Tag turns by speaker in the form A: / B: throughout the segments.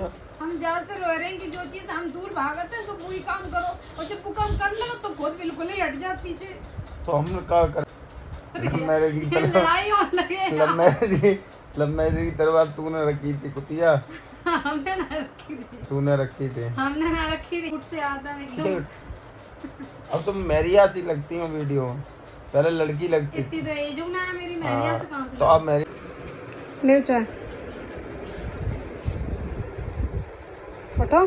A: हम जहाँ से रो रहे हैं कि जो चीज हम दूर भागते हैं तो वही काम करो, और जब वो काम कर लो तो खुद बिल्कुल ही हट जात पीछे।
B: तो हम क्या कर मैरिज की
A: लड़ाई होने लगे।
B: लव मैरिज की तलवार तूने रखी थी कुतिया।
A: हमने ना रखी थी।
B: तूने रखी थी।
A: हमने ना रखी थी। फुट से आता है एकदम।
B: अब तुम मैरिया सी लगती हो वीडियो में, पहले लड़की लगती
A: इतनी तो एज ना है मेरी,
B: हाँ,
A: मैरिया से कहां से
B: तो अब मैरी
A: ले चाय उठो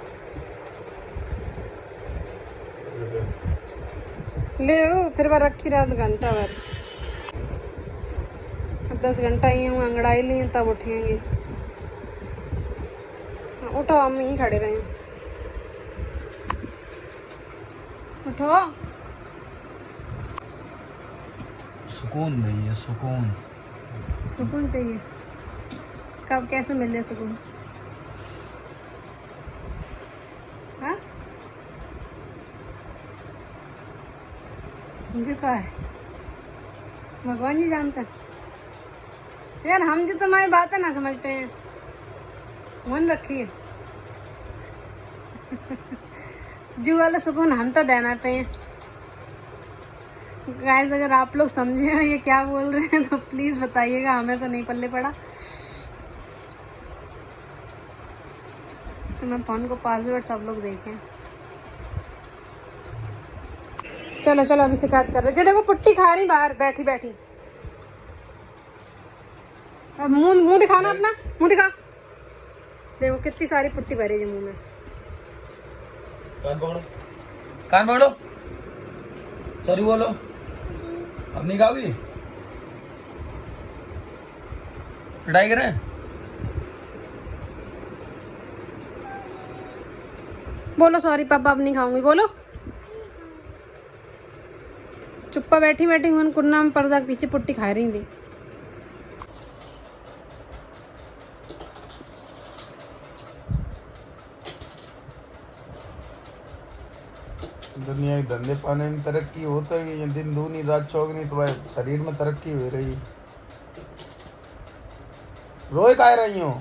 A: ले ओ, फिर वह रखी रात घंटा भर। अब 10 घंटा ही हूँ अंगड़ाई ली तब उठेंगे। उठो, हम यहीं खड़े रहे। उठो।
B: सुकून नहीं है, सुकून
A: सुकून चाहिए। कब कैसे मिले सुकून? हाँ मुझे क्या है, भगवान जी जानता यार। हम जो तुम्हारी बात है ना समझ पे हैं, मन रखिए। जो वाला सुकून हम तो देना पे हैं। गाइस अगर आप लोग समझे हो ये क्या बोल रहे हैं तो प्लीज बताइएगा, हमें तो नहीं पल्ले पड़ा। तो मैं फोन को पासवर्ड सब लोग देखें। चलो चलो अभी शिकायत कर रहे थे। देखो पुट्टी खा रही बाहर बैठी बैठी। मुंह मुंह दिखाना अपना, मुंह दिखा। देखो कितनी सारी पुट्टी भरी है मुंह में।
B: कान पकड़ो, कान पकड़ो, सॉरी बोलो। अब नहीं खाओगी? पिटाई करें?
A: बोलो सॉरी पापा अब नहीं खाऊंगी, बोलो। चुप्पा बैठी बैठी हूँ कुन्ना में पर्दा के पीछे पुट्टी खा रही थी।
B: दुनिया के धंधे पाने में तरक्की होता है कि दिन दूनी रात चौगनी, तुम्हारे शरीर में तरक्की हो रही। रोए काय रही हो?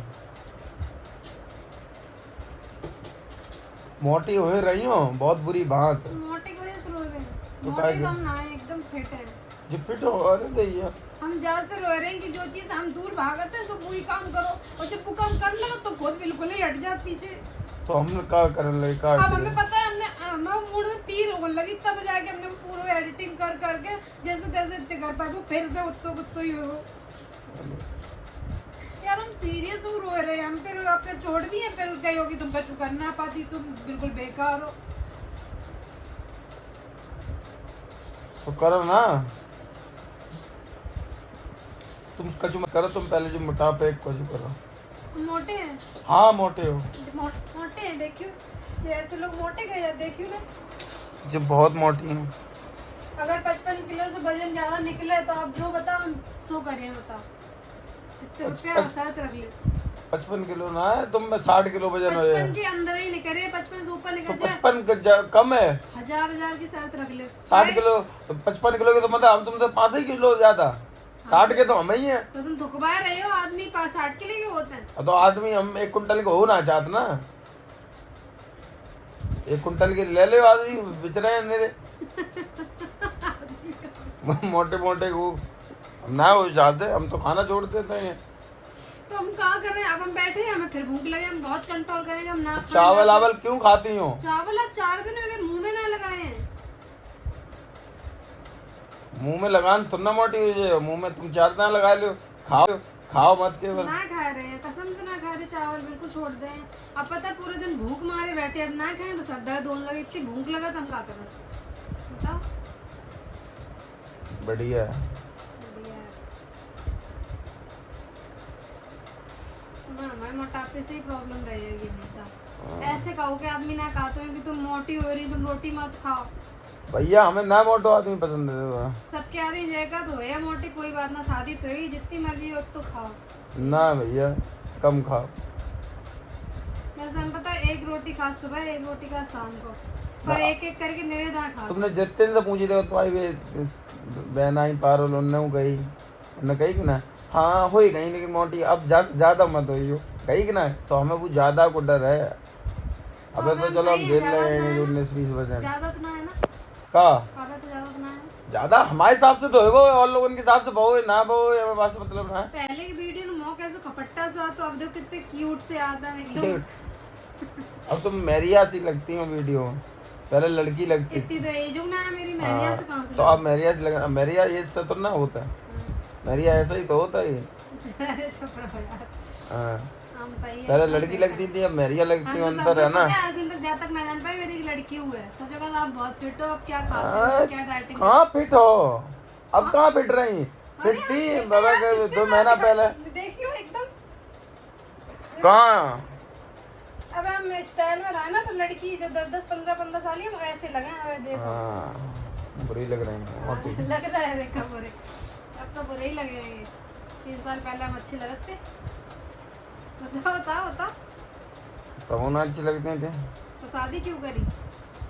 B: मोटी हो रही हो बहुत बुरी बात।
A: मोटे की वजह से रो रहे हैं।
B: तो
A: मोटे कम ना है, एकदम फिट है।
B: जो फिट हो, अरे दैया
A: हम जहाँ से रो रहे हैं कि जो चीज हम दूर भागते हैं तो वही काम करो, और जब वो काम कर लो तो खुद बिल्कुल ही हट जात पीछे।
B: तो हम क्या कर ले का?
A: अब हमें पता है, हमने मूड में पीर होने लगी तब जाके हमने पूरा एडिटिंग कर करके जैसे तैसे इतने कर पाए, वो फिर से उत्तो कुत्तो ही हो। यार हम सीरियस हो रो रहे हैं, हम फिर आपने छोड़ दिए, फिर कही होगी तुम कछु कर ना पाती, तुम बिल्कुल बेकार हो।
B: तो करो ना, तुम कछु मत करो, तुम पहले जो मोटापे कछु करो।
A: मोटे हैं?
B: हाँ मोटे हो।
A: मोटे हैं देखियो, जैसे लोग मोटे गए जाते देखियो ना।
B: जो बहुत मोटी हैं।
A: अगर 55 किलो से वजन ज्यादा निकले तो आप जो बताओ हम सो करें, बताओ कितने रुपया आप साथ रख ले।
B: 55 किलो ना है तुम में, 60 किलो वजन हो
A: 55 के अंदर ही निकले, 55 से ऊपर
B: तो
A: निकल जाए
B: 55 कम है।
A: हजार की साथ रख ले।
B: 60 किलो 55 किलो के तो मतलब हम तुमसे 5 ही किलो ज्यादा, 60 के तो हम ही हैं।
A: तो तुम थुकवा रहे हो, आदमी 60 किलो के होते हैं।
B: तो आदमी हम 1 कुंटल को हो ना चाहते ना, 1 कुंटल के ले ले आदमी बिच रहे हैं मेरे। मोटे मोटे को हम ना हो चाहते, हम तो खाना छोड़ देते हैं।
A: तो हम क्या कर रहे हैं, अब हम बैठे हैं, हमें फिर भूख लगे, हम बहुत कंट्रोल करेंगे, हम ना
B: चावल आवल क्यों खाती हो?
A: चावल आज 4 दिन हो गए मुंह में ना लगाए हैं।
B: मुंह में लगान तो ना मोटी हो जाए, मुंह में तुम 4 दाना लगा लो। खाओ खाओ मत केवल।
A: ना खा रहे हैं, कसम से ना खा रहे, चावल बिल्कुल छोड़ दे। अब पता है पूरे दिन भूख मारे बैठे, अब ना खाएं तो सर दर्द होने लगे, इतनी भूख लगा तो हम क्या करें बताओ।
B: बढ़िया है।
A: हमारे मोटापे से ही प्रॉब्लम रहेगी हमेशा। ऐसे कहो कि आदमी ना कहते हो कि तुम मोटी हो रही, तुम रोटी मत खाओ।
B: भैया हमें ना मोटो आदमी पसंद है।
A: सबके आदमी जैका तो है मोटी, कोई बात ना, शादी तो है, जितनी मर्जी हो तो खाओ।
B: ना भैया कम खाओ।
A: वैसे हम पता है 1 रोटी खा सुबह, 1 रोटी खा शाम को, पर एक एक करके मेरे दांत खा।
B: तुमने जितने से पूछी थे तो भाई बहन आई पारो उन्ने गई, उन्ने कही कि ना हाँ हो ही गई, लेकिन मोटी अब ज्यादा मत हो। गई कि ना, तो हमें वो ज्यादा को डर है। अबे तो
A: मैम
B: चलो हम
A: सही है,
B: झेल
A: ज्यादा
B: लेंगे
A: तो
B: 19-20%।
A: ज्यादा तो ना है ना,
B: का
A: काफी तो ज्यादा तो ना है।
B: ज्यादा हमारे हिसाब से तो है वो, और लोगों के हिसाब से बहु है ना बहु है, हमें बात से मतलब ना
A: पहले की वीडियो में मौका ऐसे खपट्टा सो तो अब देखो कितने क्यूट से आता है
B: है।
A: एकदम।
B: अब तुम मेरिया सी लगती हो वीडियो में, पहले लड़की लगती
A: इतनी
B: थी।
A: तो एज ना है मेरी, मैरिया
B: हाँ
A: से कहाँ से
B: तो
A: लगा।
B: अब मेरिया से लग, मेरिया ये से तो ना होता है, मेरिया ऐसा ही तो होता है ये।
A: अरे चुप रहो यार,
B: हाँ
A: हम सही है
B: पहले
A: एकदम
B: लड़की
A: सही
B: लगती
A: है।
B: थी, अब मेरिया लगती
A: हम
B: है,
A: तो
B: अंतर
A: सबको
B: है ना।
A: पता है, आज दिन तक जब तक ना जान पाई मेरी एक लड़की हुआ है, सब जगह आप बहुत फिट हो, अब क्या खाते हो, क्या डाइटिंग करते
B: कहाँ फिट हो, अब कहाँ फिट रही,
A: हो।
B: फिट
A: अरे
B: थी
A: आप fit
B: बाबा
A: है,
B: के
A: आप कितने
B: 2 महीना पहले।
A: देखियो एकदम।
B: कहाँ
A: अब हम स्टाइल में रहे ना तो लड़की जो 10-10 15-15 साल की हम ऐसे लगे हैं, अब देखो।
B: हाँ बुरी लग रही है
A: हाँ,
B: मोटी।
A: लग रहा है देखो बुरे, अब तो बुरे ही लग रहे हैं। 3 साल पहले हम अच्छे लगते। बताओ बताओ बताओ,
B: तब ना अच्छी लगती थी।
A: तो शादी क्यों करी?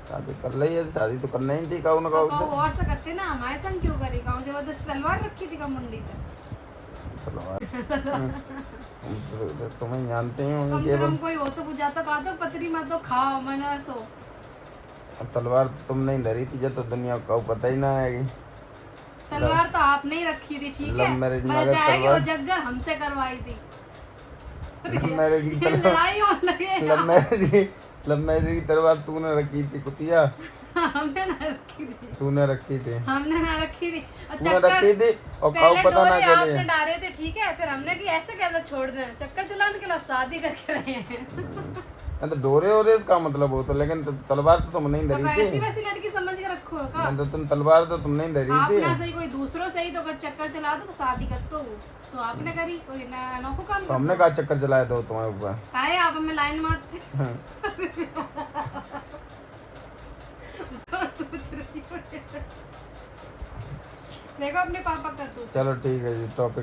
B: शादी कर ली है, शादी तो करना ही थी, कहूँ ना
A: तो
B: कहूँ
A: कहूँ
B: से।
A: और से करते ना, हमारे संग क्यों करी? कहूँ जबरदस्त तलवार रखी थी कहूँ मुंडी पे।
B: तो तुम्हें जानते ही होंगे
A: कम से
B: केवल।
A: कम कोई हो तो बुझाता, कहा तो पतरी मत तो खाओ मैंने सो।
B: अब तलवार तो तुम नहीं धरी थी, जब तो दुनिया को पता ही ना है।
A: तलवार तो आपने ही रखी थी, ठीक
B: लव
A: है,
B: मैरिज में
A: बस
B: अगर
A: जाएगी वो
B: तलवार,
A: जग्गर हमसे करवाई थी।
B: लव मैरिज की
A: ये
B: तलवार,
A: लड़ाई होने लगे
B: लव मैरिज की तलवार तूने रखी थी कुतिया,
A: हमने ना रखी थी,
B: तूने रखी थी,
A: हमने ना रखी थी। और
B: तूने
A: चक्कर
B: रखी थी और काऊ
A: पहले
B: पता ना
A: डोरे
B: चले।
A: आपने डाले थे, ठीक है, फिर हमने कि ऐसे कैसे छोड़ दें, चक्कर चलाने के लिए अब शादी करके रहे हैं।
B: तो डोरे ओरे इसका मतलब हो तो, लेकिन तलवार तो तुम नहीं
A: तो
B: धरी
A: वैसी
B: थी।
A: वैसी लड़की समझ के रखो का।
B: नहीं तो तुम तलवार तो तुम नहीं धरी
A: आप
B: थी।
A: ना सही कोई दूसरों से ही तो अगर चक्कर चला दो तो शादी कर दो, तो आपने करी कोई ना अनोखो काम
B: तो
A: कर
B: हमने
A: दो।
B: कहा चक्कर चलाए दो तुम्हारे ऊपर।
A: काहे आप हमें लाइन मारते सोच रही हो। देखो अपने पापा कर दो।
B: चलो ठीक है जी, टॉपिक